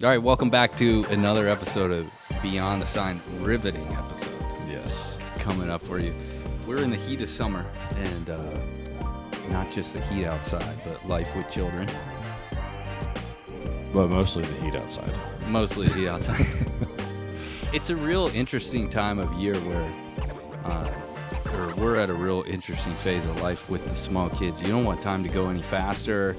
All right, welcome back to another episode of Beyond the Sign, riveting episode. Yes. Coming up for you. We're in the heat of summer, and not just the heat outside, but life with children. But mostly the heat outside. Mostly the heat outside. It's a real interesting time of year where we're at a real interesting phase of life with the small kids. You don't want time to go any faster,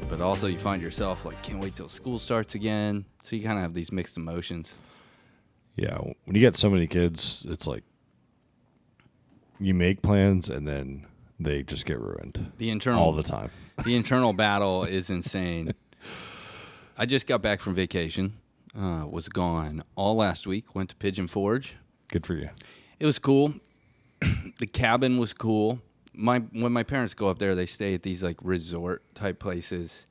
but also you find yourself like, can't wait till school starts again. So you kind of have these mixed emotions. Yeah, when you get so many kids, it's like you make plans and then they just get ruined. All the time. The internal battle is insane. I just got back from vacation. Was gone all last week. Went to Pigeon Forge. Good for you. It was cool. The cabin was cool. When my parents go up there, they stay at these like resort type places,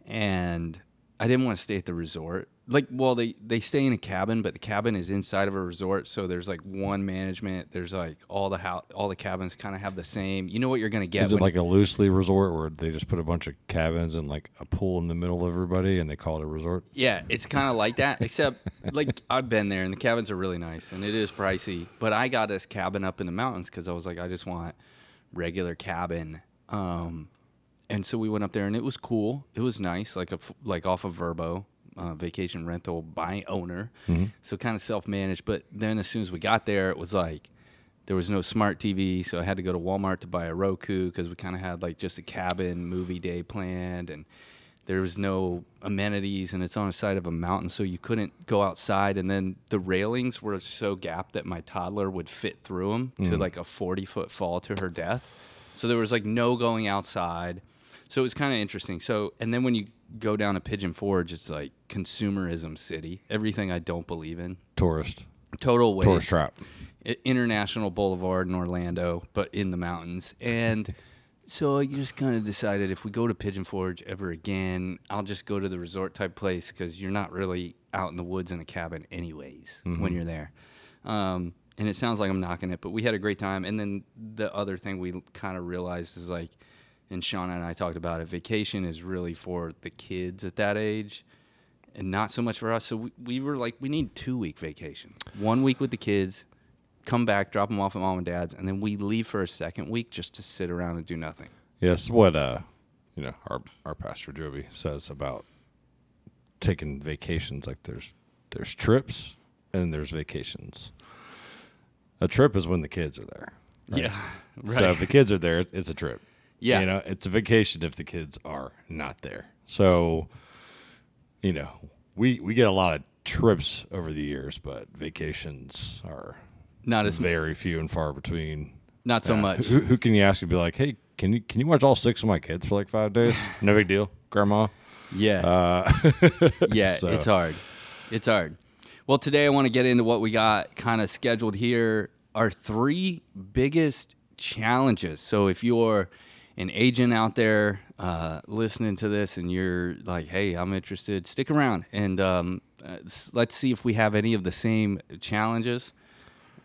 and I didn't want to stay at the resort. Like, well, they stay in a cabin, but the cabin is inside of a resort, so there's like one management. There's like all the cabins kind of have the same. You know what you're gonna get. Is it like a loosely resort where they just put a bunch of cabins and like a pool in the middle of everybody and they call it a resort? Yeah, it's kind of like that, except like I've been there and the cabins are really nice and it is pricey. But I got this cabin up in the mountains because I was like, I just want regular cabin. And so we went up there and it was cool. It was nice, like off of Verbo. Vacation rental by owner, so kind of self-managed. But then as soon as we got there, it was like there was no smart TV, so I had to go to Walmart to buy a Roku because we kind of had like just a cabin movie day planned, and there was no amenities, and it's on the side of a mountain, so you couldn't go outside. And then the railings were so gapped that my toddler would fit through them to like a 40-foot fall to her death. So there was like no going outside. So it was kind of interesting. So, and then when you go down to Pigeon Forge, it's like consumerism city. Everything I don't believe in. Total waste. Tourist trap. International Boulevard in Orlando, but in the mountains. And so I just kind of decided if we go to Pigeon Forge ever again, I'll just go to the resort type place because you're not really out in the woods in a cabin anyways when you're there. And it sounds like I'm knocking it, but we had a great time. And then the other thing we kind of realized is like, and Shauna and I talked about it, vacation is really for the kids at that age and not so much for us. So we were like, we need 2-week vacation. 1 week with the kids, come back, drop them off at mom and dad's, and then we leave for a second week just to sit around and do nothing. Yes, what our pastor Joby says about taking vacations. Like there's trips and there's vacations. A trip is when the kids are there. Right? Yeah, right. So if the kids are there, it's a trip. Yeah. It's a vacation if the kids are not there. So, we get a lot of trips over the years, but vacations are not as very few and far between. Not so much. Who can you ask to be like, hey, can you watch all 6 of my kids for like 5 days? No big deal, Grandma. Yeah. Yeah, so. It's hard. It's hard. Well, today I want to get into what we got kind of scheduled here. Our 3 biggest challenges. So if you're an agent out there listening to this and you're like, hey, I'm interested, stick around and let's see if we have any of the same challenges.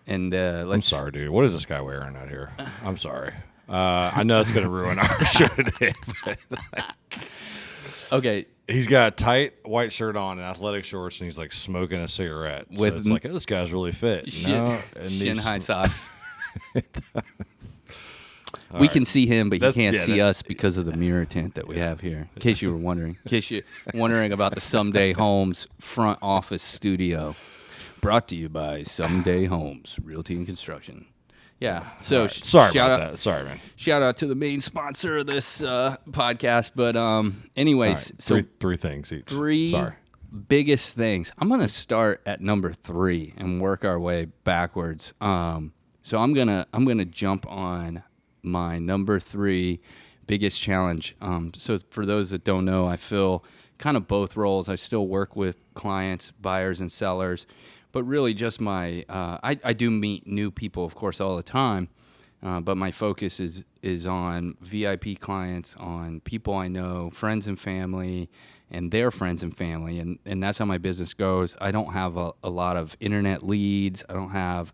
And I'm sorry, dude. What is this guy wearing out here? I'm sorry. I know it's going to ruin our show today. But okay. He's got a tight white shirt on and athletic shorts, and he's like smoking a cigarette. So it's like, oh, this guy's really fit. Shin high socks. We can see him, but he can't see us because of the mirror tint that we have here, in case you were wondering. In case you're wondering about the Someday Homes front office studio. Brought to you by Someday Homes, Realty and Construction. Yeah. So right. Sorry about that. Sorry, man. Shout out to the main sponsor of this podcast. But anyways, right. so three things each. 3 biggest things. I'm going to start at number 3 and work our way backwards. So I'm gonna jump on my number 3 biggest challenge. So for those that don't know, I fill kind of both roles. I still work with clients, buyers and sellers, but really just my I do meet new people, of course, all the time. But my focus is on VIP clients, on people I know, friends and family, and their friends and family, and that's how my business goes. I don't have a lot of internet leads. I don't have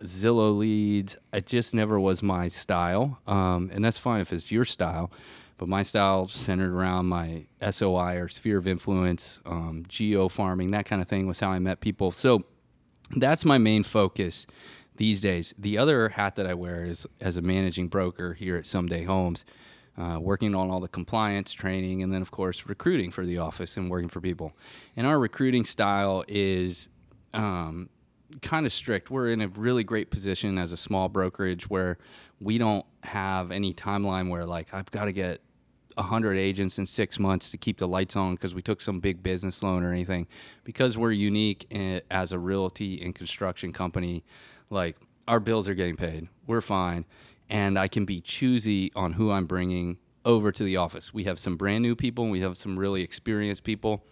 Zillow leads. It just never was my style, and that's fine if it's your style. But my style centered around my SOI, or sphere of influence, geo farming, that kind of thing was how I met people. So that's my main focus these days. The other hat that I wear is as a managing broker here at Someday Homes, working on all the compliance training, and then, of course, recruiting for the office and working for people. And our recruiting style is kind of strict. We're in a really great position as a small brokerage where we don't have any timeline where, like, I've got to get 100 agents in 6 months to keep the lights on because we took some big business loan or anything. Because we're unique as a realty and construction company, like, our bills are getting paid. We're fine. And I can be choosy on who I'm bringing over to the office. We have some brand new people and we have some really experienced people.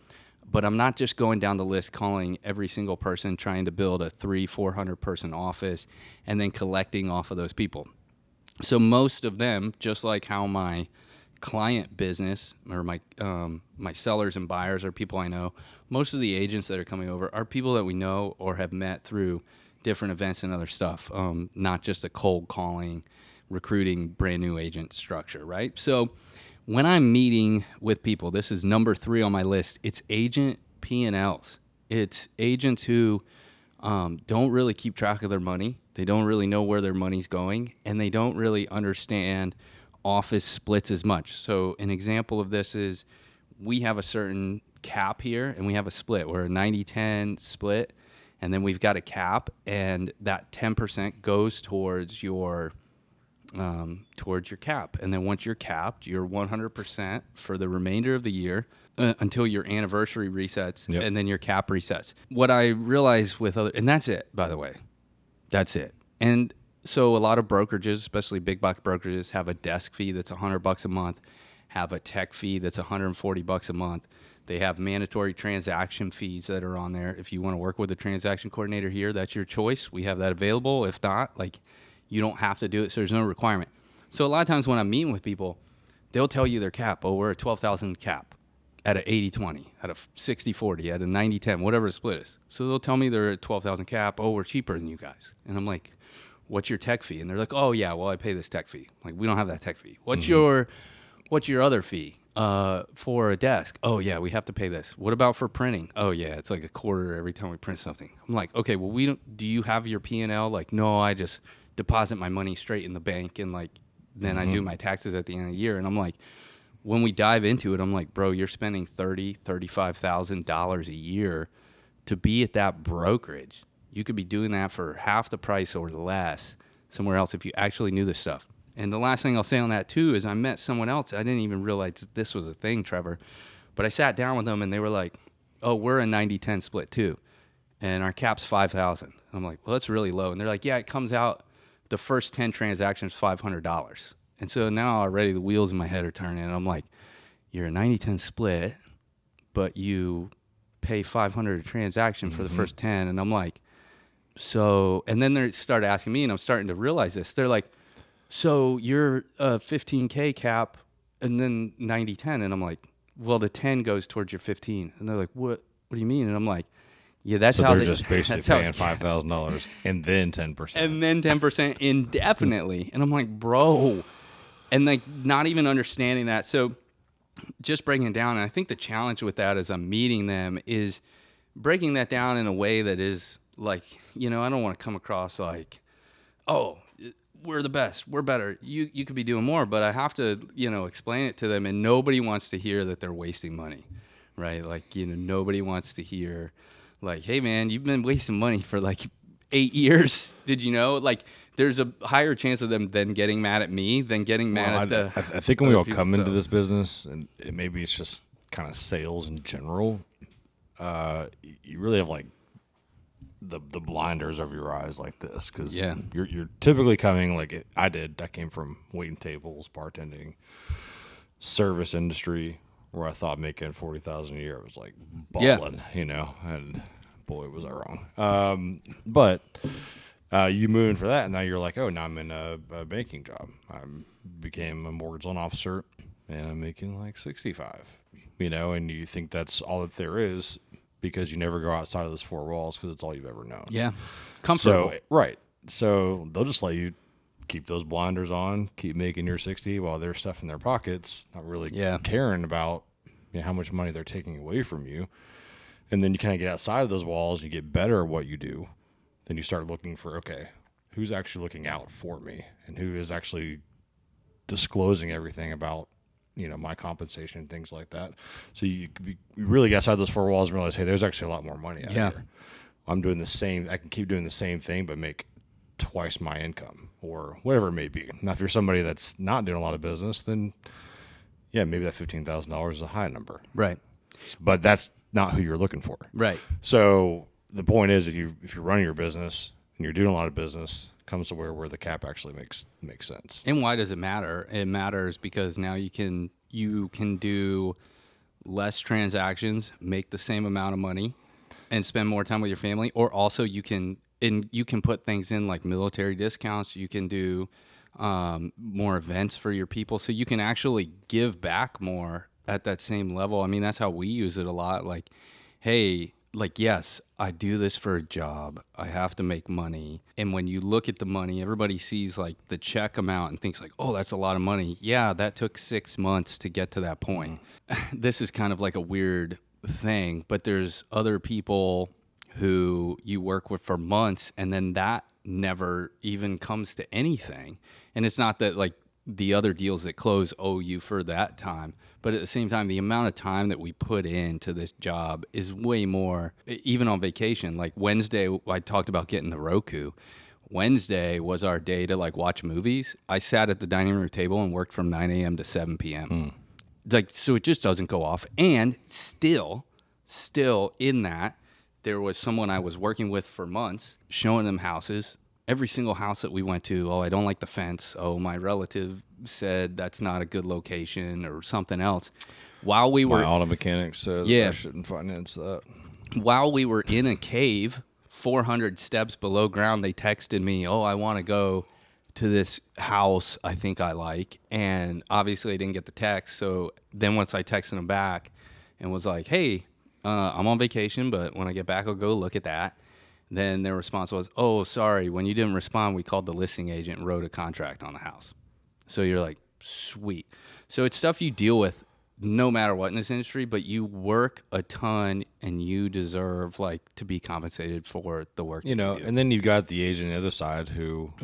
But I'm not just going down the list calling every single person trying to build a 300-400 person office and then collecting off of those people. So most of them, just like how my client business or my sellers and buyers are people I know, most of the agents that are coming over are people that we know or have met through different events and other stuff, not just a cold calling, recruiting brand new agent structure, right? So when I'm meeting with people, this is number 3 on my list. It's agent P&Ls. It's agents who don't really keep track of their money. They don't really know where their money's going, and they don't really understand office splits as much. So an example of this is we have a certain cap here, and we have a split. We're a 90-10 split, and then we've got a cap, and that 10% goes towards your cap. And then once you're capped, you're 100% for the remainder of the year until your anniversary resets, Yep. and then your cap resets. What I realized with and that's it, by the way. That's it. And so a lot of brokerages, especially big box brokerages, have a desk fee that's $100 a month, have a tech fee that's $140 a month. They have mandatory transaction fees that are on there. If you want to work with a transaction coordinator here, that's your choice. We have that available. If not, like, you don't have to do it, so there's no requirement. So a lot of times when I'm meeting with people, they'll tell you their cap. Oh, we're a 12,000 cap at an 80-20, at a 60-40, at a 90-10, whatever the split is. So they'll tell me they're at 12,000 cap. Oh, we're cheaper than you guys. And I'm like, what's your tech fee? And they're like, oh, yeah, well, I pay this tech fee. Like, we don't have that tech fee. What's your other fee for a desk? Oh, yeah, we have to pay this. What about for printing? Oh, yeah, it's like a quarter every time we print something. I'm like, okay, well, do you have your P&L? Like, no, I just deposit my money straight in the bank, and like then I do my taxes at the end of the year. And I'm like, when we dive into it, I'm like, bro, you're spending $35,000 a year to be at that brokerage. You could be doing that for half the price or less somewhere else if you actually knew this stuff. And the last thing I'll say on that too is I met someone else. I didn't even realize that this was a thing, Trevor, but I sat down with them and they were like, oh, we're a 90-10 split too, and our cap's 5,000. I'm like, well, that's really low. And they're like, yeah, it comes out the first 10 transactions $500. And so now already the wheels in my head are turning, and I'm like, you're a 90-10 split, but you pay $500 a transaction for the first 10. And I'm like, so, and then they start asking me, and I'm starting to realize this. They're like, so you're a 15K cap and then 90-10. And I'm like, well, the 10 goes towards your 15. And they're like, what do you mean? And I'm like, yeah, that's so how they're just basically paying $5,000 and then 10%. And then 10% indefinitely. And I'm like, bro. And like not even understanding that. So just breaking it down, and I think the challenge with that as I'm meeting them is breaking that down in a way that is like, I don't want to come across like, oh, we're the best, we're better, you could be doing more. But I have to, explain it to them, and nobody wants to hear that they're wasting money, right? Like, nobody wants to hear like, hey man, you've been wasting money for like 8 years. Did you know? Like, there's a higher chance of them then getting mad at me than getting mad at the. I think when we all come into this business, and maybe it's just kind of sales in general, you really have like the blinders over your eyes like this, because you're typically coming like I came from waiting tables, bartending, service industry, where I thought making $40,000 a year was like balling, and boy, was I wrong. But you move in for that, and now you're like, oh, now I'm in a banking job. I became a mortgage loan officer, and I'm making like 65, and you think that's all that there is because you never go outside of those 4 walls because it's all you've ever known. Yeah, comfortable. So, right. So they'll just let you keep those blinders on, keep making your 60 while they're stuff in their pockets, not really caring about how much money they're taking away from you. And then you kind of get outside of those walls, you get better at what you do. Then you start looking for, okay, who's actually looking out for me and who is actually disclosing everything about, my compensation and things like that. So you really get outside those four walls and realize, hey, there's actually a lot more money out here. I'm doing the same. I can keep doing the same thing, but make twice my income or whatever it may be. Now, if you're somebody that's not doing a lot of business, then maybe that $15,000 is a high number. Right. But that's not who you're looking for. Right. So the point is, if you're running your business and you're doing a lot of business, comes to where the cap actually makes sense. And why does it matter? It matters because now you can do less transactions, make the same amount of money, and spend more time with your family. Or also you can put things in like military discounts. You can do more events for your people, so you can actually give back more at that same level. I mean, that's how we use it a lot. Like, hey, yes, I do this for a job. I have to make money. And when you look at the money, everybody sees like the check amount and thinks like, oh, that's a lot of money. Yeah, that took 6 months to get to that point. This is kind of like a weird thing, but there's other people who you work with for months and then that never even comes to anything. And it's not that like the other deals that close owe you for that time, but at the same time, the amount of time that we put into this job is way more, even on vacation. Like Wednesday, I talked about getting the Roku. Wednesday was our day to like watch movies. I sat at the dining room table and worked from 9 a.m. to 7 p.m. Like, so it just doesn't go off. And still in that, there was someone I was working with for months, showing them houses. Every single house that we went to, oh, I don't like the fence. Oh, my relative said that's not a good location or something else. While we were... My auto mechanic says I shouldn't finance that. While we were in a cave, 400 steps below ground, they texted me, oh, I want to go to this house I think I like. And obviously I didn't get the text. So then once I texted them back and was like, hey, I'm on vacation, but when I get back, I'll go look at that. Then their response was, oh, sorry, when you didn't respond, we called the listing agent and wrote a contract on the house. So you're like, sweet. So it's stuff you deal with no matter what in this industry, but you work a ton and you deserve like to be compensated for the work you do. And then you've got the agent on the other side who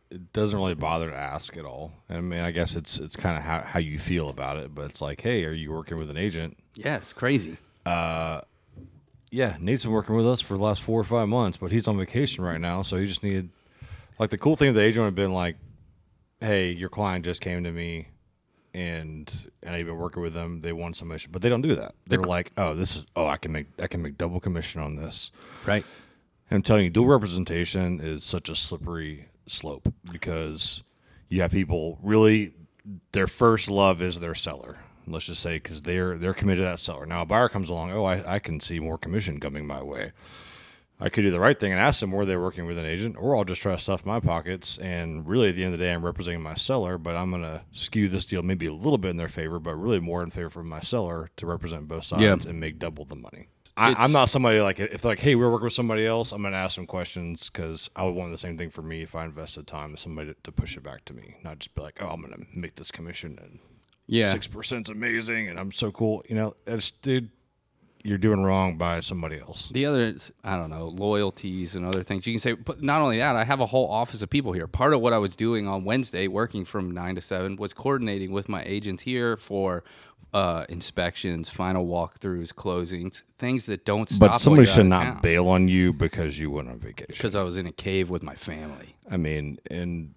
it doesn't really bother to ask at all. I mean, I guess it's kind of how you feel about it, but it's like, hey, are you working with an agent? Yeah, it's crazy. Yeah, Nate's been working with us for the last 4 or 5 months, but he's on vacation right now, so he just needed... Like, the cool thing with the agent would have been like, hey, your client just came to me, and I've been working with them. They want some commission, but they don't do that. They're like, I can make double commission on this. Right. And I'm telling you, dual representation is such a slippery slope because you have people really, their first love is their seller. Let's just say because they're committed to that seller. Now a buyer comes along, I can see more commission coming my way. I could do the right thing and ask them where they're working with an agent, or I'll just try to stuff my pockets. And really, at the end of the day, I'm representing my seller, but I'm going to skew this deal maybe a little bit in their favor, but really more in favor of my seller to represent both sides and make double the money. I'm not somebody like, if like, hey, we're working with somebody else, I'm going to ask them questions because I would want the same thing for me if I invested time with somebody to push it back to me, not just be like, I'm going to make this commission and 6% is amazing and I'm so cool. Dude, you're doing wrong by somebody else. The other, I don't know, loyalties and other things. You can say, but not only that, I have a whole office of people here. Part of what I was doing on Wednesday, working from 9 to 7, was coordinating with my agents here for inspections, final walkthroughs, closings, things that don't stop. But somebody should not bail on you because you went on vacation. Because I was in a cave with my family. I mean, and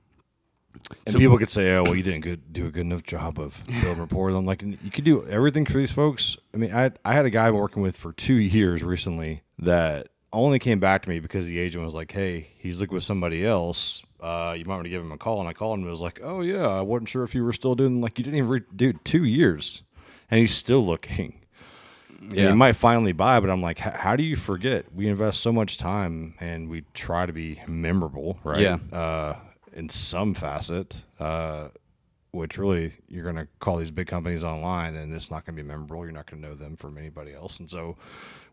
people could say, oh, well, you didn't do a good enough job of building rapport with them. Like, you could do everything for these folks. I mean, I had a guy I've been working with for 2 years recently that only came back to me because the agent was like, hey, he's looking with somebody else. You might want to give him a call. And I called him and was like, oh, yeah, I wasn't sure if you were still doing, like, you didn't even do 2 years. And he's still looking. Yeah. He might finally buy, but I'm like, how do you forget? We invest so much time and we try to be memorable, right? Yeah. In some facet, which really you're going to call these big companies online and it's not going to be memorable. You're not going to know them from anybody else. And so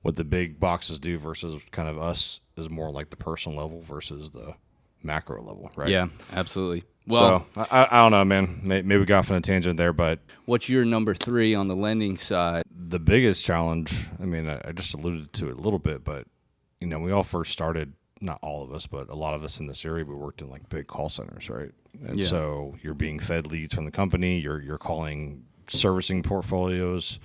what the big boxes do versus kind of us is more like the personal level versus the macro level, right? Yeah, absolutely. Well, so I don't know, man. Maybe we got off on a tangent there, but what's your number 3 on the lending side? the biggest challenge, I mean, I just alluded to it a little bit, but, you know, we all first started, not all of us, but a lot of us in this area, we worked in like big call centers, right? And so you're being fed leads from the company, you're calling servicing portfolios,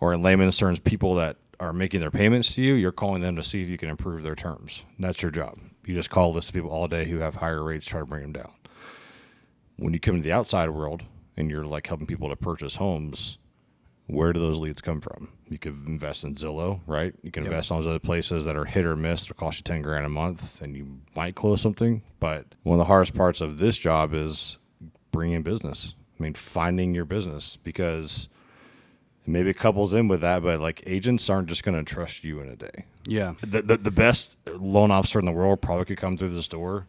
or in layman's terms, people that are making their payments to you, you're calling them to see if you can improve their terms. That's your job. You just call lists of people all day who have higher rates, try to bring them down. When you come to the outside world and you're like helping people to purchase homes, where do those leads come from? You could invest in Zillow, right? You can invest in those other places that are hit or miss. They'll cost you $10,000 a month, and you might close something. But one of the hardest parts of this job is bringing business. I mean, finding your business, because maybe it couples in with that, but like agents aren't just going to trust you in a day. Yeah. The best loan officer in the world probably could come through this door.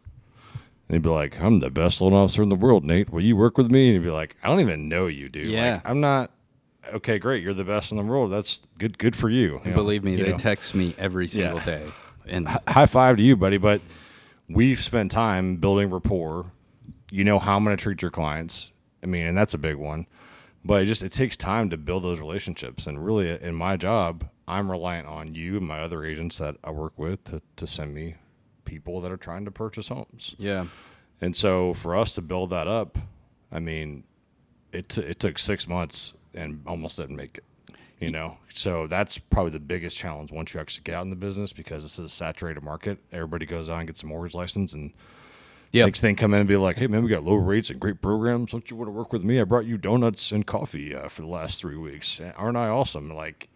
And he'd be like, I'm the best loan officer in the world, Nate. Will you work with me? And he'd be like, I don't even know you, dude. Yeah. Like, I'm not. Okay, great. You're the best in the world. That's good for you. And believe me, they text me every single day. And high five to you, buddy. But we've spent time building rapport. You know how I'm going to treat your clients. I mean, and that's a big one. But it takes time to build those relationships. And really, in my job, I'm reliant on you and my other agents that I work with to send me people that are trying to purchase homes. Yeah. And so for us to build that up, I mean, it took 6 months and almost didn't make it, you know? So that's probably the biggest challenge once you actually get out in the business, because this is a saturated market. Everybody goes out and gets a mortgage license, and next thing come in and be like, hey, man, we got low rates and great programs. Don't you want to work with me? I brought you donuts and coffee for the last 3 weeks. Aren't I awesome? Like,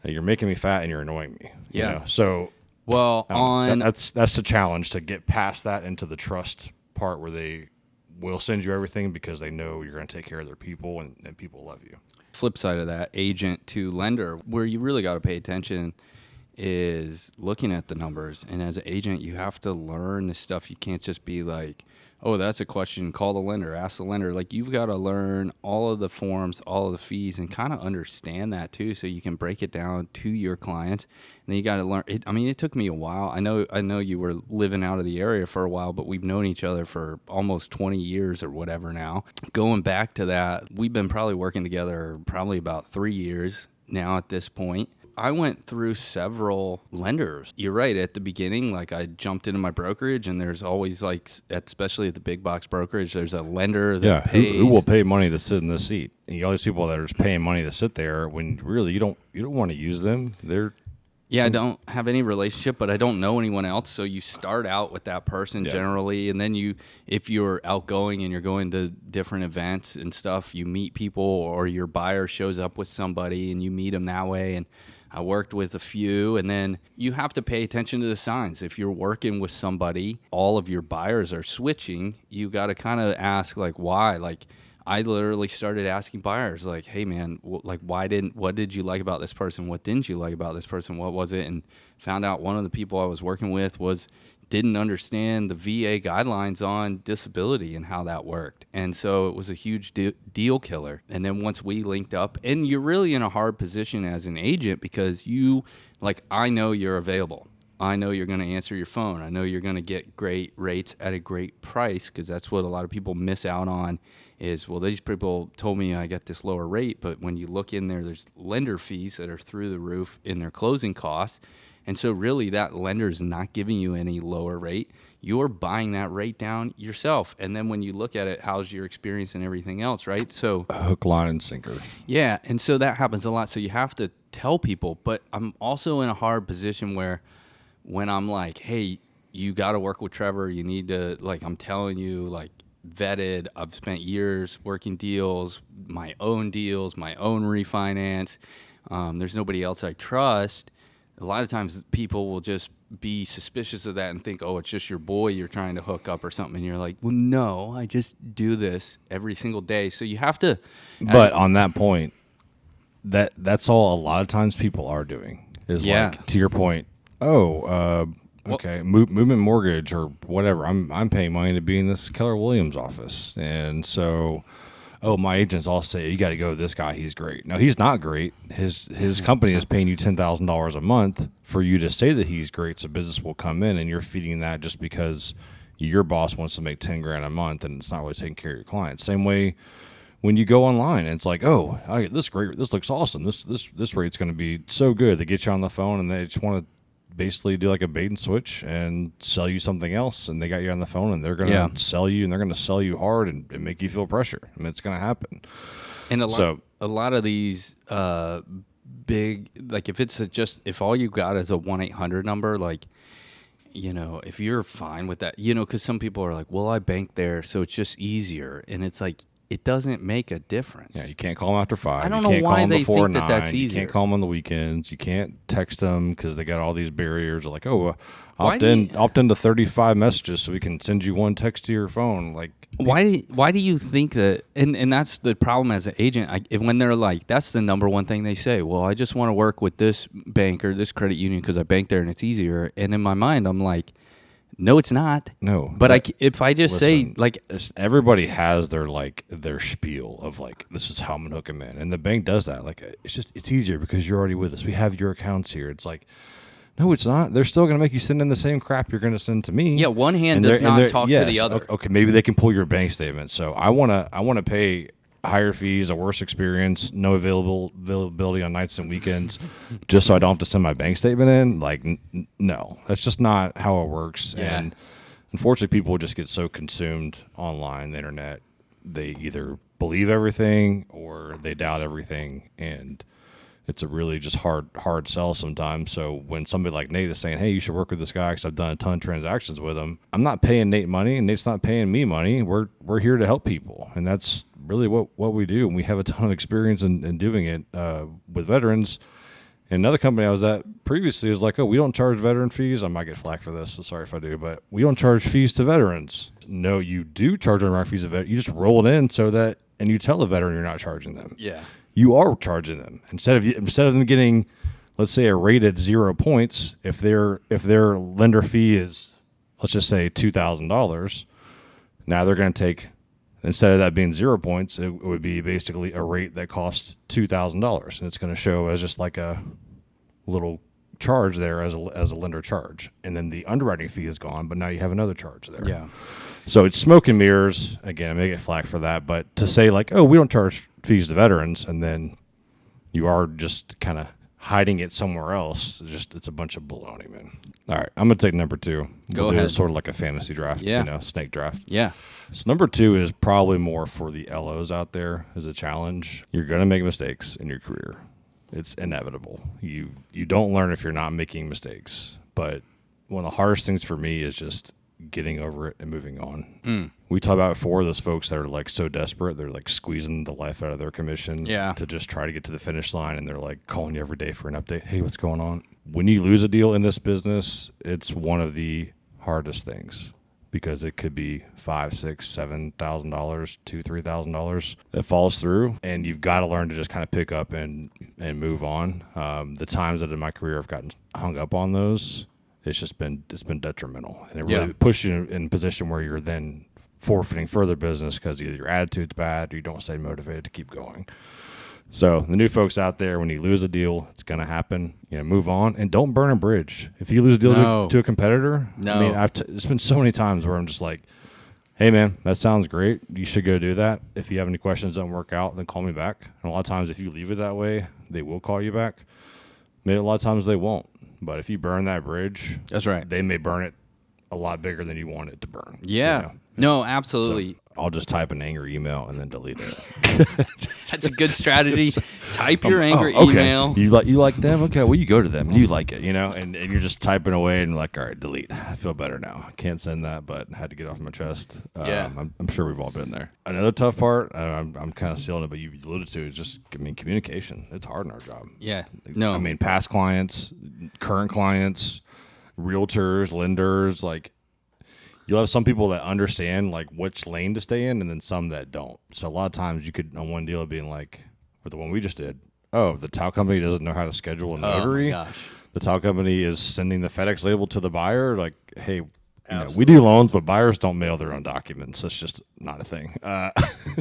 you're making me fat and you're annoying me. Yeah. You know? So well, that's the challenge, to get past that into the trust part where they will send you everything because they know you're going to take care of their people, and people love you. Flip side of that, agent to lender, where you really got to pay attention is looking at the numbers. And as an agent, you have to learn this stuff. You can't just be like, oh, that's a question, call the lender, ask the lender. Like, you've got to learn all of the forms, all of the fees, and kind of understand that too, so you can break it down to your clients. And then you got to learn it. I mean, it took me a while. I know you were living out of the area for a while, but we've known each other for almost 20 years or whatever now. Going back to that, we've been probably working together probably about 3 years now at this point. I went through several lenders. You're right. At the beginning, like, I jumped into my brokerage, and there's always, like, especially at the big box brokerage, there's a lender that pays. Who will pay money to sit in the seat? And all these people that are just paying money to sit there, when really you don't want to use them. I don't have any relationship, but I don't know anyone else. So you start out with that person generally, and then if you're outgoing and you're going to different events and stuff, you meet people, or your buyer shows up with somebody and you meet them that way. And I worked with a few, and then you have to pay attention to the signs. If you're working with somebody, all of your buyers are switching, you got to kind of ask, like, why? Like, I literally started asking buyers, like, hey, man, what did you like about this person? What didn't you like about this person? What was it? And found out one of the people I was working with didn't understand the VA guidelines on disability and how that worked. And so it was a huge deal killer. And then once we linked up, and you're really in a hard position as an agent, because I know you're available. I know you're going to answer your phone. I know you're going to get great rates at a great price, because that's what a lot of people miss out on is, well, these people told me I got this lower rate, but when you look in there, there's lender fees that are through the roof in their closing costs. And so really that lender is not giving you any lower rate. You're buying that rate down yourself. And then when you look at it, how's your experience and everything else, right? So hook, line, and sinker. Yeah. And so that happens a lot. So you have to tell people. But I'm also in a hard position where when I'm like, hey, you got to work with Trevor. You need to, like, I'm telling you, like, vetted. I've spent years working deals, my own refinance. There's nobody else I trust. A lot of times people will just be suspicious of that and think, oh, it's just your boy you're trying to hook up or something. And you're like, well, no, I just do this every single day. So you have to. But on that point, that's all a lot of times people are doing is like, to your point, okay, Movement Mortgage or whatever. I'm paying money to be in this Keller Williams office. And so oh, my agents all say you got to go with this guy. He's great. No, he's not great. His company is paying you $10,000 a month for you to say that he's great, so business will come in, and you're feeding that just because your boss wants to make $10,000 a month, and it's not really taking care of your clients. Same way when you go online, and it's like, oh, I get this great. This looks awesome. This rate's going to be so good. They get you on the phone, and they just want to basically do like a bait and switch and sell you something else, and they got you on the phone, and they're going to sell you, and they're going to sell you hard and make you feel pressure. I mean, it's going to happen. And a lot of these big, like if all you got is a 1-800 number, like, you know, if you're fine with that, you know, because some people are like, well, I bank there, so it's just easier, and it's like, it doesn't make a difference. Yeah, you can't call them after 5. I don't know why they think that that's easier. You can't call them on the weekends. You can't text them because they got all these barriers. They're like, oh, opt into 35 messages so we can send you one text to your phone. Like, why do you think that? And that's the problem as an agent. When they're like, that's the number one thing they say. Well, I just want to work with this bank or this credit union because I bank there and it's easier. And in my mind, I'm like, no, it's not. No, but if I just say like, everybody has their spiel of like, this is how I'm gonna hook them in, and the bank does that. Like, it's easier because you're already with us. We have your accounts here. It's like, no, it's not. They're still gonna make you send in the same crap you're gonna send to me. Yeah, one hand does not talk to the other. Okay, maybe they can pull your bank statement. So I wanna pay higher fees, a worse experience, no availability on nights and weekends, just so I don't have to send my bank statement in. Like, no, that's just not how it works. Yeah. And unfortunately, people just get so consumed online, the internet, they either believe everything or they doubt everything, and it's a really just hard sell sometimes. So when somebody like Nate is saying, hey, you should work with this guy because I've done a ton of transactions with him, I'm not paying Nate money, and Nate's not paying me money. We're here to help people, and that's really what we do, and we have a ton of experience in doing it with veterans. And another company I was at previously is like, oh, we don't charge veteran fees. I might get flack for this, so sorry if I do, but we don't charge fees to veterans. No, you do charge them our fees to veterans. You just roll it in and you tell the veteran you're not charging them. Yeah. You are charging them. Instead of them getting, let's say, a rate at 0 points, if their lender fee is, let's just say $2,000, now they're going to take, instead of that being 0 points, it would be basically a rate that costs $2,000, and it's going to show as just like a little charge there as a lender charge, and then the underwriting fee is gone, but now you have another charge there. Yeah. So it's smoke and mirrors. Again, I may get flack for that, but to say like, oh, we don't charge fees to veterans, and then you are just kind of hiding it somewhere else, it's a bunch of baloney, man. All right, I'm going to take number 2. Go ahead. It's sort of like a fantasy draft, snake draft. Yeah. So number 2 is probably more for the LOs out there as a challenge. You're going to make mistakes in your career. It's inevitable. You don't learn if you're not making mistakes. But one of the hardest things for me is just getting over it and moving on. We talked about before those folks that are like so desperate, they're like squeezing the life out of their commission to just try to get to the finish line, and they're like calling you every day for an update. Hey, what's going on? When you lose a deal in this business, it's one of the hardest things, because it could be $5,000, $6,000, $7,000, $2,000, $3,000 that falls through, and you've got to learn to just kind of pick up and move on. The times that in my career I've gotten hung up on those, it's been detrimental, and it really pushes you in a position where you're then forfeiting further business because either your attitude's bad or you don't stay motivated to keep going. So the new folks out there, when you lose a deal, it's going to happen. Move on and don't burn a bridge. If you lose a deal to a competitor, I mean, it's been so many times where I'm just like, hey man, that sounds great. You should go do that. If you have any questions that don't work out, then call me back. And a lot of times, if you leave it that way, they will call you back. Maybe a lot of times they won't. But if you burn that bridge, that's right. They may burn it a lot bigger than you want it to burn. Yeah. No, absolutely. So I'll just type an angry email and then delete it. That's a good strategy. Type your anger email. You like them? Okay, well, you go to them and you like it, and you're just typing away and like, all right, delete. I feel better now. I can't send that, but I had to get off my chest. I'm sure we've all been there. Another tough part, I'm kind of sealing it, but you alluded to, is just, communication. It's hard in our job. Yeah. No. Past clients, current clients, realtors, lenders, like, you'll have some people that understand like which lane to stay in, and then some that don't. So a lot of times you could, on one deal, being like, or the one we just did, the title company doesn't know how to schedule a notary. Oh my gosh. The title company is sending the FedEx label to the buyer. Like, hey, we do loans, but buyers don't mail their own documents. That's just not a thing.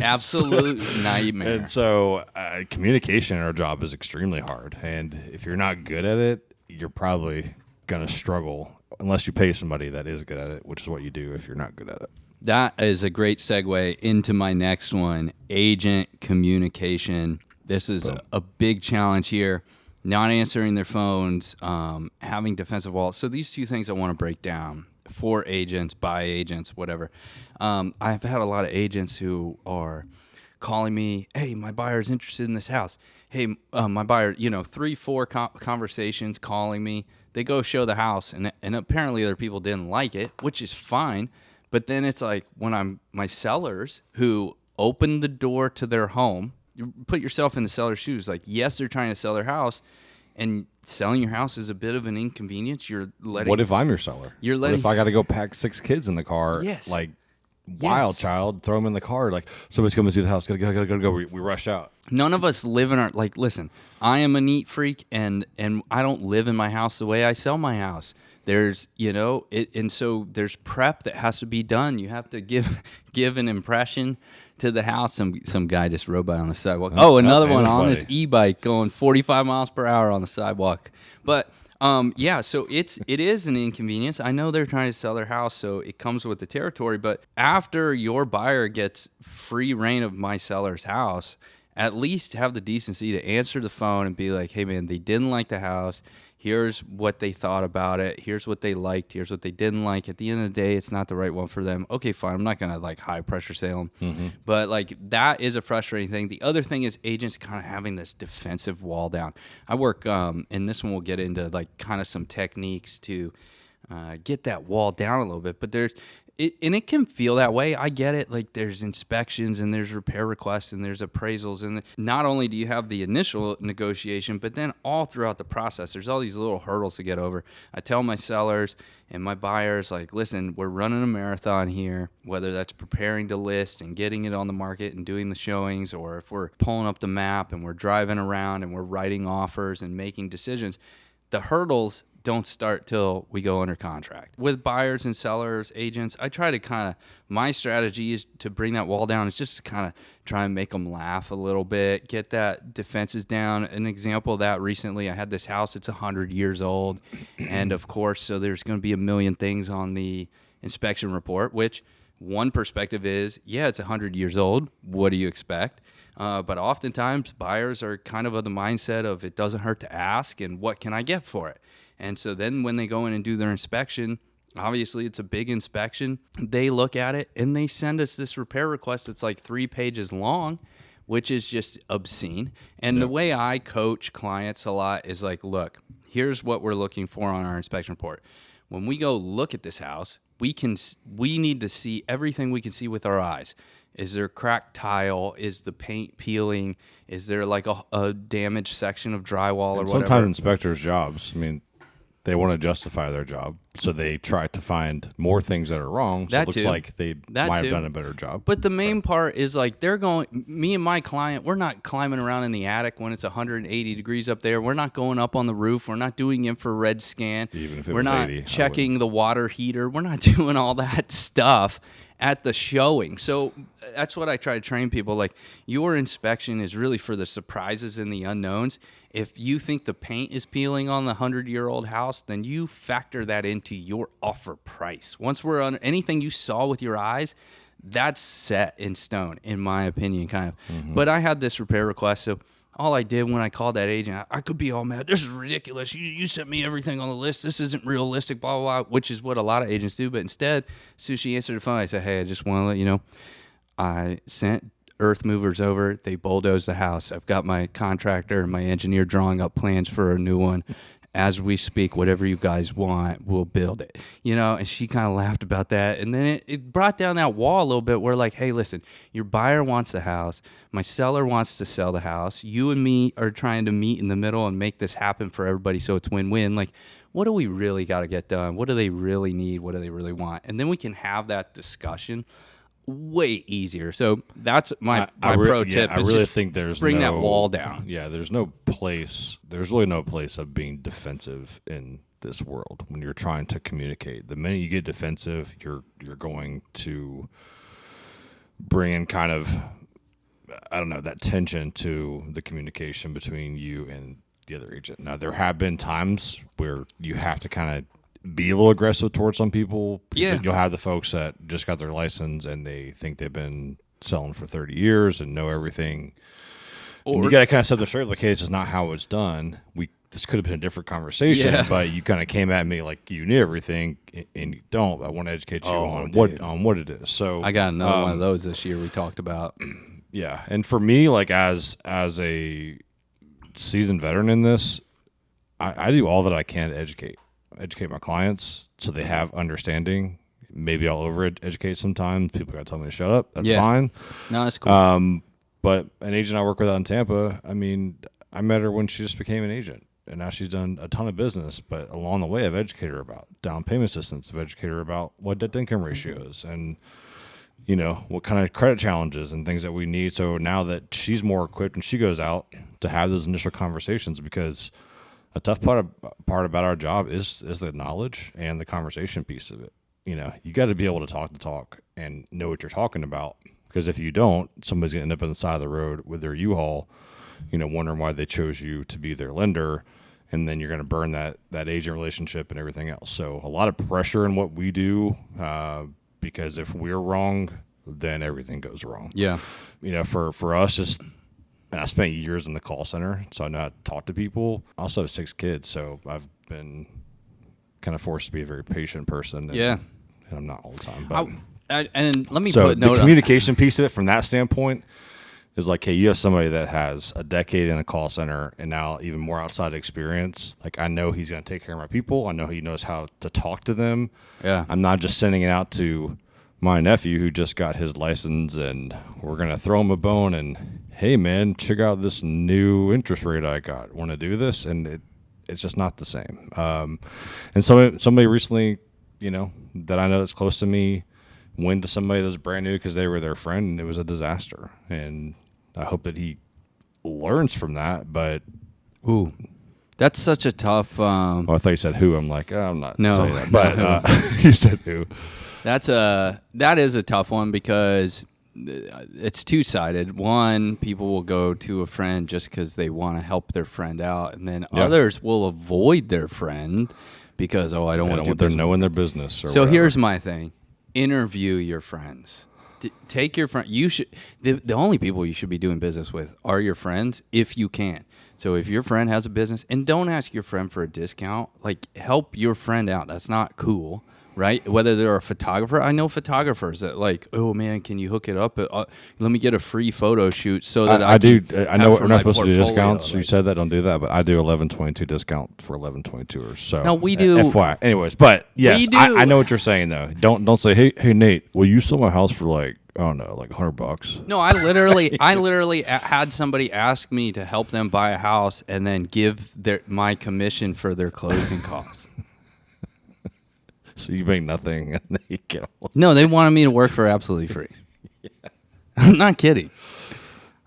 Absolute nightmare. And so communication in our job is extremely hard. And if you're not good at it, you're probably going to struggle unless you pay somebody that is good at it, which is what you do if you're not good at it. That is a great segue into my next one, agent communication. This is a big challenge here. Not answering their phones, having defensive walls. So these two things I want to break down for agents, by agents, whatever. I've had a lot of agents who are calling me, hey, my buyer's interested in this house. Hey, my buyer, 3-4 conversations calling me. They go show the house, and apparently other people didn't like it, which is fine. But then it's like when my sellers who opened the door to their home, you put yourself in the seller's shoes. Like, yes, they're trying to sell their house, and selling your house is a bit of an inconvenience. What if I'm your seller? What if I got to go pack 6 kids in the car? Yes. Like, wild child, throw them in the car. Like, somebody's coming to see the house. Gotta go. We rush out. None of us live in our, like, listen, I am a neat freak, and I don't live in my house the way I sell my house. There's, and so there's prep that has to be done. You have to give an impression to the house. Some guy just rode by on the sidewalk. Another one on his e-bike going 45 miles per hour on the sidewalk. But so it is an inconvenience. I know they're trying to sell their house, so it comes with the territory. But after your buyer gets free reign of my seller's house, at least have the decency to answer the phone and be like, hey man, they didn't like the house. Here's what they thought about it. Here's what they liked. Here's what they didn't like. At the end of the day, it's not the right one for them. Okay, fine. I'm not going to like high pressure sale them. Mm-hmm. But like that is a frustrating thing. The other thing is agents kind of having this defensive wall down. I work, and this one we'll get into like kind of some techniques to get that wall down a little bit. But it can feel that way. I get it. Like there's inspections and there's repair requests and there's appraisals. And not only do you have the initial negotiation, but then all throughout the process, there's all these little hurdles to get over. I tell my sellers and my buyers, like, listen, we're running a marathon here, whether that's preparing to list and getting it on the market and doing the showings, or if we're pulling up the map and we're driving around and we're writing offers and making decisions. The hurdles don't start till we go under contract. With buyers and sellers, agents, I try to my strategy is to bring that wall down. It's just to kind of try and make them laugh a little bit, get that defenses down. An example of that recently, I had this house, it's 100 years old. And of course, so there's going to be a million things on the inspection report, which one perspective is, yeah, it's 100 years old. What do you expect? But oftentimes buyers are kind of the mindset of it doesn't hurt to ask and what can I get for it? And so then when they go in and do their inspection, obviously it's a big inspection. They look at it and they send us this repair request that's like 3 pages long, which is just obscene. And The way I coach clients a lot is like, look, here's what we're looking for on our inspection report. When we go look at this house, we need to see everything we can see with our eyes. Is there cracked tile? Is the paint peeling? Is there like a damaged section of drywall or whatever? Sometimes inspectors' jobs, they want to justify their job, so they try to find more things that are wrong. So it looks like they might have done a better job. But the main part is like me and my client, we're not climbing around in the attic when it's 180 degrees up there. We're not going up on the roof. We're not doing infrared scan. Even if it we're was not 80, checking the water heater. We're not doing all that stuff at the showing. So that's what I try to train people. Like, your inspection is really for the surprises and the unknowns. If you think the paint is peeling on the 100-year-old house, then you factor that into your offer price. Once we're on anything you saw with your eyes, that's set in stone, in my opinion, kind of. Mm-hmm. But I had this repair request, so all I did when I called that agent, I could be all mad. This is ridiculous. You sent me everything on the list. This isn't realistic, blah, blah, blah, which is what a lot of agents do. But instead, as soon as she answered the phone, I said, hey, I just want to let you know, I sent earth movers over. They bulldozed the house. I've got my contractor and my engineer drawing up plans for a new one. As we speak, whatever you guys want, we'll build it. And she kind of laughed about that. And then it brought down that wall a little bit where, like, hey, listen, your buyer wants the house. My seller wants to sell the house. You and me are trying to meet in the middle and make this happen for everybody so it's win-win. Like, what do we really got to get done? What do they really need? What do they really want? And then we can have that discussion way easier. So that's my pro tip. I really think there's that wall down. Yeah, there's really no place of being defensive in this world when you're trying to communicate. The minute you get defensive, you're going to bring in kind of, I don't know, that tension to the communication between you and the other agent. Now, there have been times where you have to kind of be a little aggressive towards some people. Yeah. You'll have the folks that just got their license and they think they've been selling for 30 years and know everything. And you got to kind of set the straight, like, hey, this is not how it's done. This could have been a different conversation, but you kind of came at me like you knew everything, and you don't. I want to educate you on what it is. So I got another one of those this year we talked about. Yeah, and for me, like as a seasoned veteran in this, I do all that I can to educate my clients so they have understanding. Maybe I'll educate sometimes. People got to tell me to shut up. That's fine. No, that's cool. But an agent I work with out in Tampa, I mean, I met her when she just became an agent, and now she's done a ton of business. But along the way, I've educated her about down payment assistance. I've educated her about what debt-to-income ratio is and, you know, what kind of credit challenges and things that we need. So now that she's more equipped and she goes out to have those initial conversations, because a tough part about our job is the knowledge and the conversation piece of it. You know, you got to be able to talk the talk and know what you're talking about. Because if you don't, somebody's going to end up on the side of the road with their U-Haul, you know, wondering why they chose you to be their lender. And then you're going to burn that agent relationship and everything else. So a lot of pressure in what we do, because if we're wrong, then everything goes wrong. Yeah. You know, for us, and I spent years in the call center, so I know how to talk to people. I also have 6 kids, so I've been kind of forced to be a very patient person. And I'm not all the time. But and let me put note the communication piece of it from that standpoint is like, hey, you have somebody that has a decade in a call center and now even more outside experience. Like, I know he's going to take care of my people. I know he knows how to talk to them. Yeah. I'm not just sending it out to my nephew who just got his license and we're going to throw him a bone and, hey, man, check out this new interest rate I got. Want to do this? And it's just not the same. And somebody recently, you know, that I know that's close to me, went to somebody that was brand new because they were their friend, and it was a disaster. And I hope that he learns from that. But ooh, that's such a tough. I thought you said who. I'm like, oh, I'm not. No, telling you that. But you said who. That is a tough one because it's two-sided. One, people will go to a friend just because they want to help their friend out, and then others will avoid their friend because I don't want to do they're knowing their business. Or so whatever. Here's my thing: interview your friends. Take your friend. You should. The only people you should be doing business with are your friends, if you can. So if your friend has a business, and don't ask your friend for a discount. Like, help your friend out. That's not cool. Right? Whether they're a photographer. I know photographers that like, oh, man, can you hook it up? Let me get a free photo shoot so that I do. I know we're not supposed to do discounts. You said that. Don't do that. But I do 1122 discount for 1122ers. So no, we do. FYI. Anyways, but yes, I know what you're saying, though. Don't say, hey, Nate, will you sell my house for like, I don't know, like $100? No, I literally had somebody ask me to help them buy a house and then give my commission for their closing costs. So you make nothing, and they get all. No, they wanted me to work for absolutely free. I'm not kidding.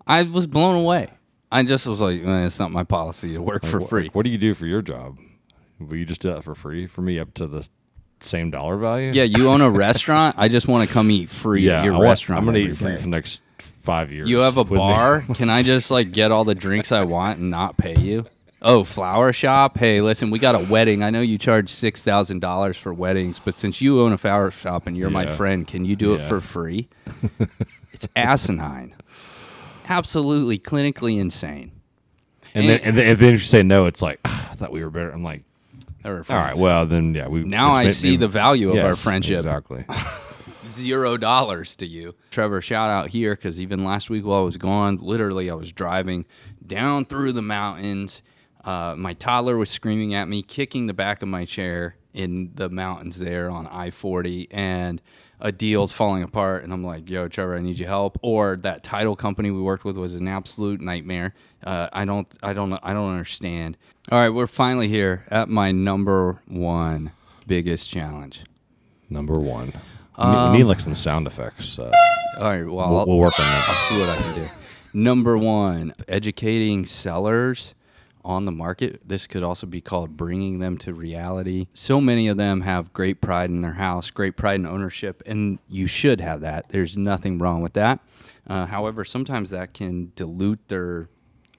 I was blown away. I just was like, it's not my policy to work for free. What do you do for your job? Will you just do that for free? For me, up to the same dollar value? Yeah, you own a restaurant. I just want to come eat free at your restaurant. I'm going to eat free for the next 5 years. You have a bar? Can I just like get all the drinks I want and not pay you? Oh, flower shop? Hey, listen, we got a wedding. I know you charge $6,000 for weddings, but since you own a flower shop and you're my friend, can you do it for free? It's asinine. Absolutely clinically insane. And then if you say no, it's like, I thought we were better. I'm like, all right, well, then, now I see the value of our friendship. Exactly. $0 to you. Trevor, shout out here, because even last week while I was gone, literally I was driving down through the mountains. My toddler was screaming at me, kicking the back of my chair in the mountains there on I-40, and a deal's falling apart. And I'm like, yo, Trevor, I need your help. Or that title company we worked with was an absolute nightmare. I don't understand. All right, we're finally here at my number one biggest challenge. Number one. We need like some sound effects. All right, well, we'll work on that. I'll see what I can do. Number one, educating sellers on the market. This could also be called bringing them to reality. So many of them have great pride in their house, great pride in ownership, and you should have that. There's nothing wrong with that. However, sometimes that can dilute their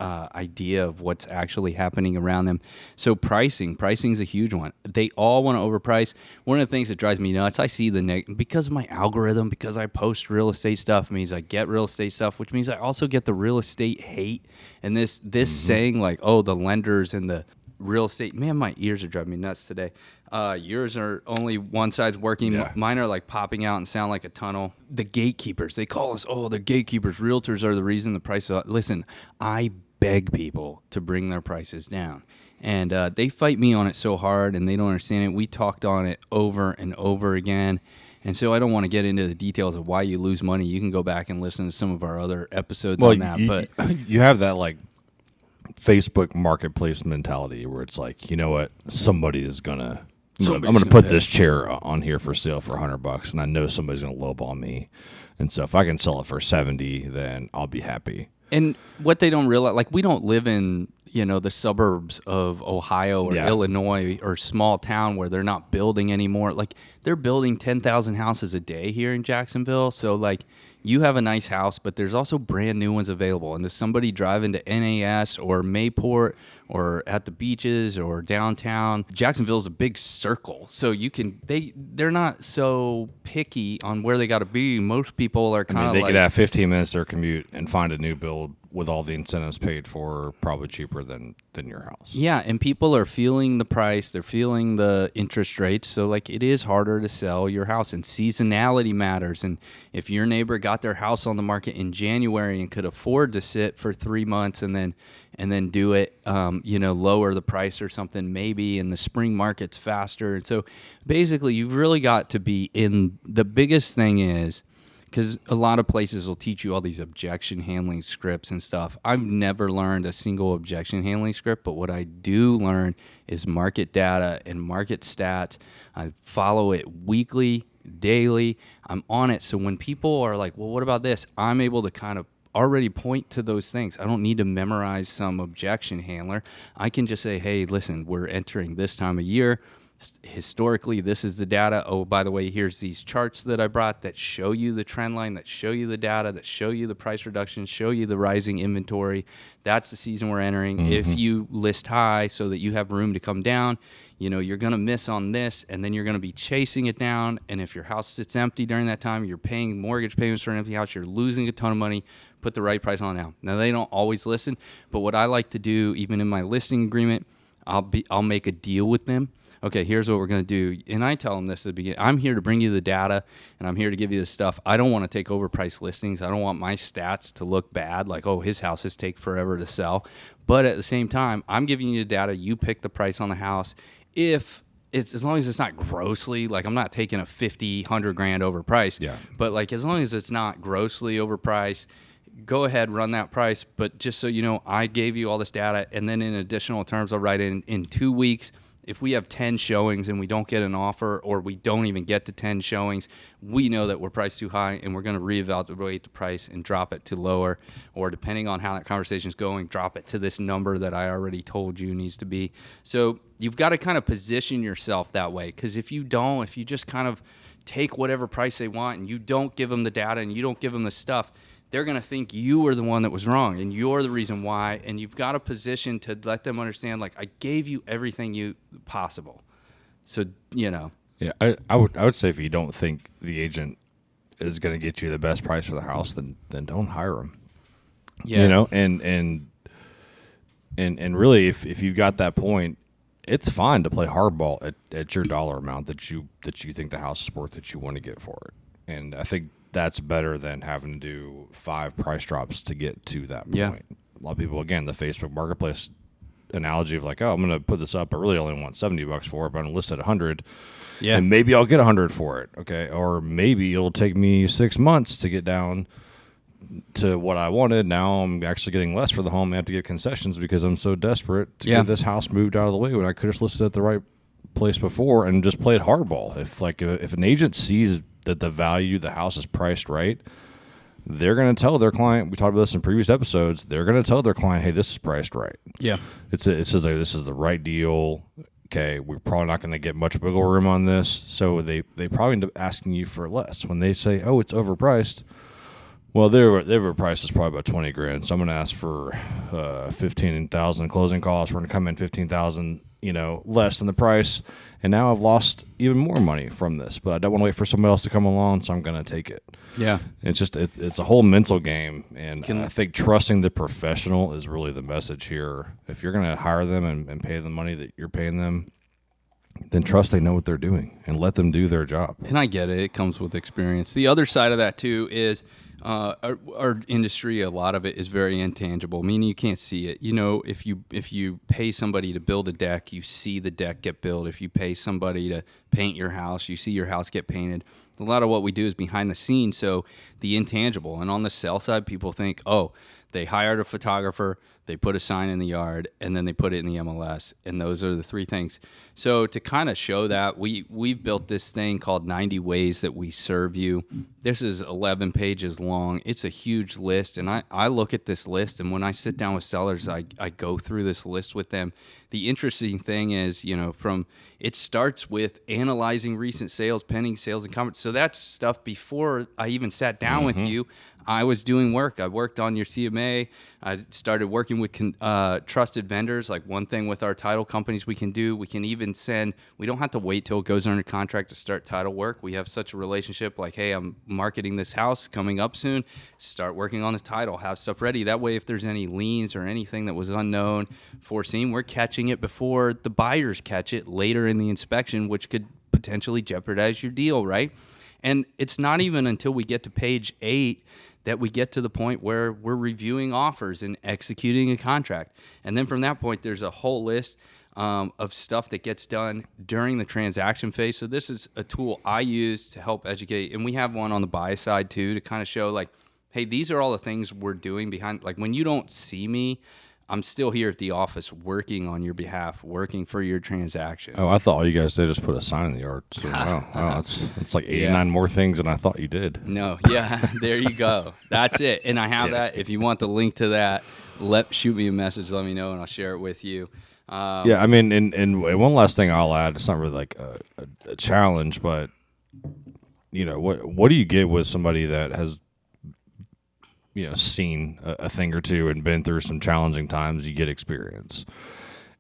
idea of what's actually happening around them. So pricing is a huge one. They all want to overprice. One of the things that drives me nuts, I see because of my algorithm, because I post real estate stuff, means I get real estate stuff, which means I also get the real estate hate. And this saying like, oh, the lenders and the real estate, man, my ears are driving me nuts today. Yours are only one side's working. Yeah. Mine are like popping out and sound like a tunnel. The gatekeepers, they call us, oh, they're gatekeepers. Realtors are the reason the price is. Listen, I beg people to bring their prices down. And they fight me on it so hard, and they don't understand it. We talked on it over and over again. And so I don't want to get into the details of why you lose money. You can go back and listen to some of our other episodes on that. But you have that like Facebook marketplace mentality where it's like, you know what, somebody is gonna. I'm gonna put this chair on here for sale for $100, and I know somebody's gonna lowball me. And so if I can sell it for $70, then I'll be happy. And what they don't realize, like we don't live in, the suburbs of Ohio or Illinois or small town where they're not building anymore. Like they're building 10,000 houses a day here in Jacksonville. So like you have a nice house, but there's also brand new ones available. And to somebody driving to NAS or Mayport or at the beaches or downtown, Jacksonville's a big circle. So they're not so picky on where they got to be. Most people are kind of they could have 15 minutes their commute and find a new build with all the incentives paid for, probably cheaper than your house. Yeah, and people are feeling the price. They're feeling the interest rates. So, like, it is harder to sell your house. And seasonality matters. And if your neighbor got their house on the market in January and could afford to sit for 3 months and then do it, lower the price or something, maybe in the spring market's faster. And so, basically, you've really got to be in. The biggest thing is, because a lot of places will teach you all these objection handling scripts and stuff. I've never learned a single objection handling script, but what I do learn is market data and market stats. I follow it weekly, daily. I'm on it. So when people are like, well, what about this? I'm able to kind of already point to those things. I don't need to memorize some objection handler. I can just say, hey, listen, we're entering this time of year. Historically, this is the data. Oh, by the way, here's these charts that I brought that show you the trend line, that show you the data, that show you the price reduction, show you the rising inventory. That's the season we're entering. Mm-hmm. If you list high so that you have room to come down, you're going to miss on this, and then you're going to be chasing it down. And if your house sits empty during that time, you're paying mortgage payments for an empty house, you're losing a ton of money. Put the right price on now. Now, they don't always listen, but what I like to do, even in my listing agreement, I'll make a deal with them. Okay, here's what we're going to do. And I tell them this at the beginning. I'm here to bring you the data, and I'm here to give you this stuff. I don't want to take overpriced listings. I don't want my stats to look bad, like, oh, his houses take forever to sell. But at the same time, I'm giving you the data. You pick the price on the house. If it's, as long as it's not grossly, like I'm not taking a $50,000, $100,000 overpriced. Yeah. But like as long as it's not grossly overpriced, go ahead, run that price. But just so you know, I gave you all this data, and then in additional terms, I'll write in 2 weeks. If we have 10 showings and we don't get an offer, or we don't even get to 10 showings, we know that we're priced too high, and we're going to reevaluate the price and drop it to lower, or depending on how that conversation is going, drop it to this number that I already told you needs to be. So you've got to kind of position yourself that way, because if you just kind of take whatever price they want and you don't give them the data and you don't give them the stuff, they're going to think you were the one that was wrong and you're the reason why. And you've got a position to let them understand, like, I gave you everything possible. So, Yeah, I would say if you don't think the agent is going to get you the best price for the house, then don't hire them. Yeah. And really, if you've got that point, it's fine to play hardball at your dollar amount that you think the house is worth, that you want to get for it. And I think that's better than having to do 5 price drops to get to that point. Yeah. A lot of people, again, the Facebook marketplace analogy of like, oh, I'm going to put this up, I really only want $70 for it, but I'm going to list it at $100. Yeah. And maybe I'll get $100 for it. Okay. Or maybe it'll take me 6 months to get down to what I wanted. Now I'm actually getting less for the home. I have to get concessions because I'm so desperate to get this house moved out of the way when I could have listed at the right place before and just played hardball. If an agent sees that the value, the house is priced right, they're going to tell their client, we talked about this in previous episodes, they're going to tell their client, hey, this is priced right. Yeah. This is the right deal. Okay, we're probably not going to get much wiggle room on this. So they probably end up asking you for less. When they say, oh, it's overpriced, well, their price is probably about $20,000. So I'm going to ask for $15,000 closing costs. We're going to come in $15,000, less than the price. And now I've lost even more money from this, but I don't want to wait for somebody else to come along, so I'm going to take it. Yeah. It's just it's a whole mental game, and I think trusting the professional is really the message here. If you're going to hire them and pay the money that you're paying them, then trust they know what they're doing and let them do their job. And I get it. It comes with experience. The other side of that, too, is our industry, a lot of it is very intangible, meaning you can't see it. If you pay somebody to build a deck, you see the deck get built. If you pay somebody to paint your house, you see your house get painted. A lot of what we do is behind the scenes, so the intangible. And on the sell side, people think, oh, they hired a photographer, they put a sign in the yard, and then they put it in the MLS, and those are the three things. So to kind of show that, we've built this thing called 90 Ways That We Serve You. This is 11 pages long. It's a huge list, and I look at this list, and when I sit down with sellers, I go through this list with them. The interesting thing is, it starts with analyzing recent sales, pending sales, and comments. So that's stuff before I even sat down with you. I was doing work. I worked on your CMA. I started working with trusted vendors. Like one thing with our title companies we can do, we can even send, we don't have to wait till it goes under contract to start title work. We have such a relationship like, hey, I'm marketing this house coming up soon. Start working on the title, have stuff ready. That way, if there's any liens or anything that was unknown, foreseen, we're catching it before the buyers catch it later in the inspection, which could potentially jeopardize your deal, right? And it's not even until we get to page 8 that we get to the point where we're reviewing offers and executing a contract. And then from that point, there's a whole list of stuff that gets done during the transaction phase. So this is a tool I use to help educate. And we have one on the buy side too, to kind of show like, hey, these are all the things we're doing behind. Like when you don't see me, I'm still here at the office working on your behalf, working for your transaction. Oh, I thought all you guys did is put a sign in the yard. So, wow, it's like 89 more things than I thought you did. No, yeah, there you go. That's it. And I have that. If you want the link to that, shoot me a message. Let me know, and I'll share it with you. Yeah, I mean, and one last thing I'll add. It's not really like a challenge, but what do you get with somebody that has seen a thing or two and been through some challenging times? You get experience,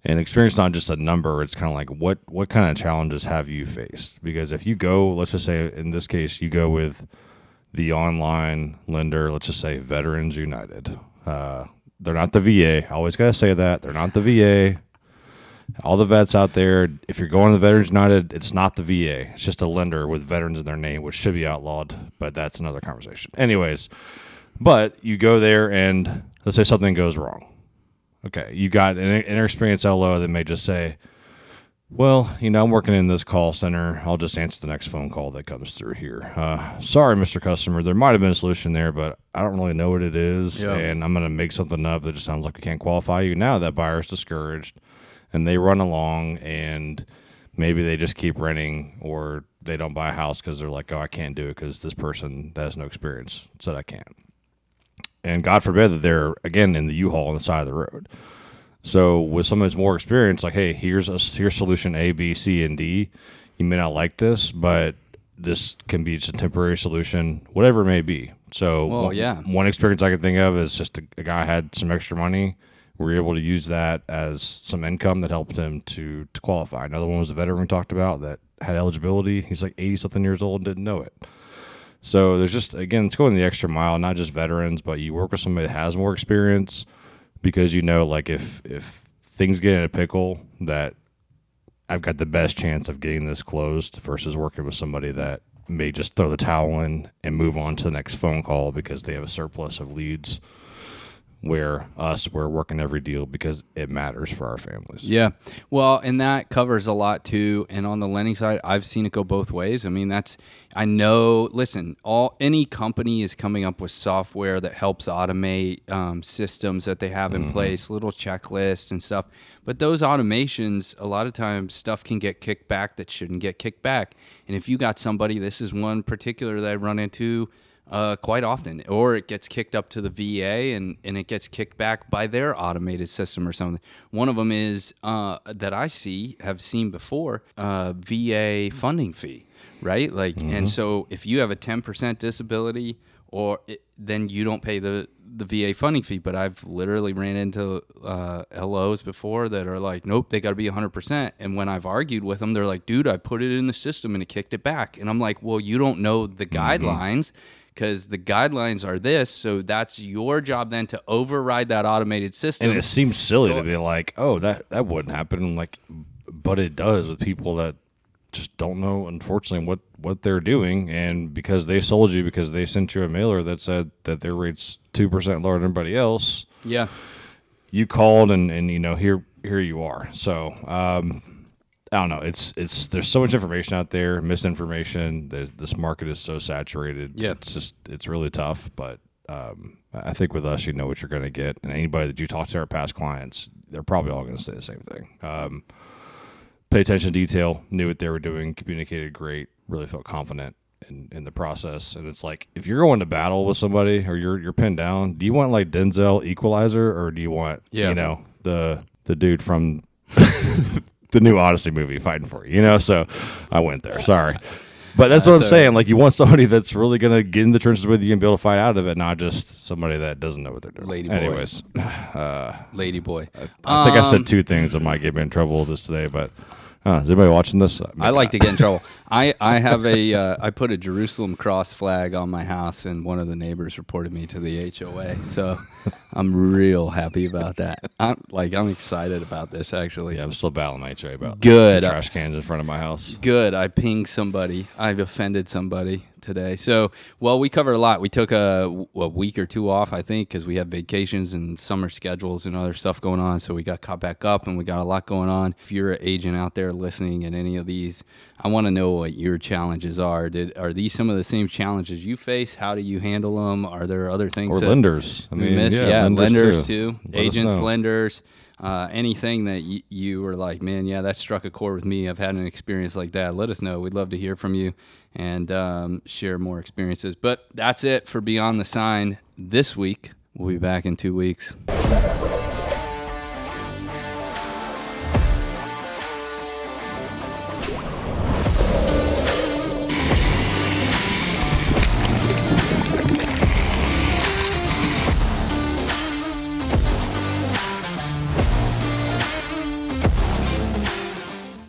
and experience not just a number. It's kind of like what kind of challenges have you faced? Because if you go, let's just say in this case, you go with the online lender, let's just say Veterans United. They're not the VA. I always got to say that. They're not the VA. All the vets out there, if you're going to Veterans United, it's not the VA. It's just a lender with veterans in their name, which should be outlawed, but that's another conversation. Anyways, but you go there and let's say something goes wrong. Okay, you got an inexperienced LO that may just say, well, I'm working in this call center. I'll just answer the next phone call that comes through here. Sorry, Mr. Customer, there might have been a solution there, but I don't really know what it is, and I'm going to make something up that just sounds like we can't qualify you. Now that buyer's discouraged, and they run along, and maybe they just keep renting, or they don't buy a house because they're like, oh, I can't do it because this person that has no experience said I can't. And God forbid that they're, again, in the U-Haul on the side of the road. So with someone that's more experienced, like, hey, here's solution A, B, C, and D. You may not like this, but this can be just a temporary solution, whatever it may be. So one experience I can think of is just a guy had some extra money. We were able to use that as some income that helped him to qualify. Another one was a veteran we talked about that had eligibility. He's like 80-something years old and didn't know it. So there's just, again, it's going the extra mile, not just veterans, but you work with somebody that has more experience because like if things get in a pickle, that I've got the best chance of getting this closed versus working with somebody that may just throw the towel in and move on to the next phone call because they have a surplus of leads, where we're working every deal because it matters for our families. Yeah. Well, and that covers a lot too. And on the lending side, I've seen it go both ways. I mean, any company is coming up with software that helps automate systems that they have in place, little checklists and stuff. But those automations, a lot of times stuff can get kicked back that shouldn't get kicked back. And if you got somebody, this is one particular that I run into, Quite often, or it gets kicked up to the VA and it gets kicked back by their automated system or something. One of them is that have seen before, VA funding fee, right? Like, and so if you have a 10% disability, then you don't pay the VA funding fee. But I've literally ran into LOs before that are like, nope, they got to be 100%. And when I've argued with them, they're like, dude, I put it in the system and it kicked it back. And I'm like, well, you don't know the guidelines, because the guidelines are this. So that's your job then to override that automated system. And it seems silly to be like, oh, that wouldn't happen. Like, but it does with people that just don't know, unfortunately, what they're doing. And because they sold you, because they sent you a mailer that said that their rate's 2% lower than everybody else. Yeah. You called and here you are. So, I don't know. There's so much information out there, misinformation. This market is so saturated. Yeah. It's really tough. But I think with us, you know what you're going to get. And anybody that you talk to, our past clients, they're probably all going to say the same thing. Pay attention to detail, knew what they were doing, communicated great, really felt confident in the process. And it's like, if you're going to battle with somebody or you're pinned down, do you want like Denzel Equalizer, or do you want the dude from the new Odyssey movie fighting for you? So I went there. Sorry. But that's what I'm saying. Like, you want somebody that's really going to get in the trenches with you and be able to fight out of it, not just somebody that doesn't know what they're doing. Anyways. Lady boy. I think I said two things that might get me in trouble with this today, but is anybody watching this? I like to get in trouble. I have I put a Jerusalem cross flag on my house, and one of the neighbors reported me to the HOA. So I'm real happy about that. I'm excited about this, actually. Yeah, I'm still battling my HOA about the trash cans in front of my house. Good. I pinged somebody. I've offended somebody today. So, we covered a lot. We took a week or two off, I think, because we had vacations and summer schedules and other stuff going on. So we got caught back up, and we got a lot going on. If you're an agent out there listening at any of these, I want to know what your challenges are. Are these some of the same challenges you face? How do you handle them? Are there other things? Or lenders. We miss? Yeah, lenders too. Agents, lenders. Anything that you were like, man, yeah, that struck a chord with me. I've had an experience like that. Let us know. We'd love to hear from you and share more experiences. But that's it for Beyond the Sign this week. We'll be back in 2 weeks.